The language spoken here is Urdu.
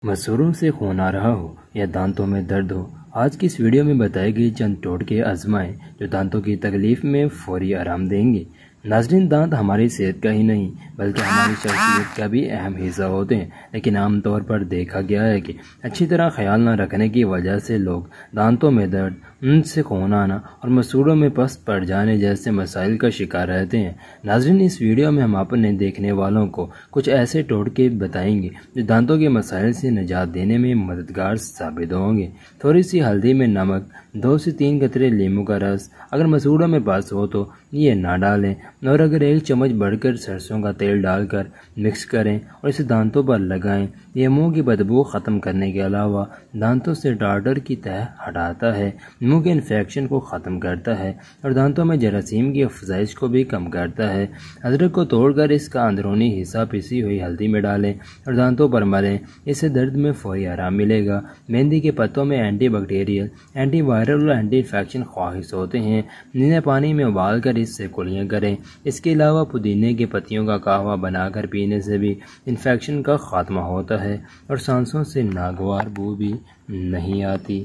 مسوروں سے خون آ رہا ہو یا دانتوں میں درد ہو، آج کی اس ویڈیو میں بتائے گئی چند ٹوٹکے آزمائیں جو دانتوں کی تکلیف میں فوری آرام دیں گے۔ ناظرین، دانت ہماری صحت کا ہی نہیں بلکہ ہماری شخصیت کا بھی اہم حصہ ہوتے ہیں، لیکن عام طور پر دیکھا گیا ہے کہ اچھی طرح خیال نہ رکھنے کی وجہ سے لوگ دانتوں میں درد، منہ سے خون آنا اور مسوڑوں میں پست پڑ جانے جیسے مسائل کا شکار رہتے ہیں۔ ناظرین، اس ویڈیو میں ہم اپنے دیکھنے والوں کو کچھ ایسے ٹوٹکے بتائیں گے جو دانتوں کے مسائل سے نجات دینے میں مددگار ثابت ہوں گے۔ تھوڑی سی ہلدی میں نمک، 2 سے 3 قطرے لیموں کا رس، اگر مسوڑوں میں پاس ہو تو یہ نہ ڈالیں، اور اگر 1 چمچ بڑھ کر سرسوں کا تیل ڈال کر مکس کریں اور اسے دانتوں پر لگائیں۔ یہ منہ کی بدبو ختم کرنے کے علاوہ دانتوں سے ٹارٹر کی تہ ہٹاتا ہے، منہ کے انفیکشن کو ختم کرتا ہے اور دانتوں میں جراثیم کی افزائش کو بھی کم کرتا ہے۔ ادرک کو توڑ کر اس کا اندرونی حصہ پسی ہوئی ہلدی میں ڈالیں اور دانتوں پر ملیں، اس سے درد میں فوری آرام ملے گا۔ مہندی کے پتوں میں اینٹی بیکٹیریل، اینٹی وائرل اور اینٹی انفیکشن خواص ہوتے ہیں، جنہیں پانی میں ابال کر اس سے کلیاں کریں۔ اس کے علاوہ پودینے کی پتیوں کا قہوہ بنا کر پینے سے بھی انفیکشن کا خاتمہ ہوتا ہے اور سانسوں سے ناگوار بو بھی نہیں آتی۔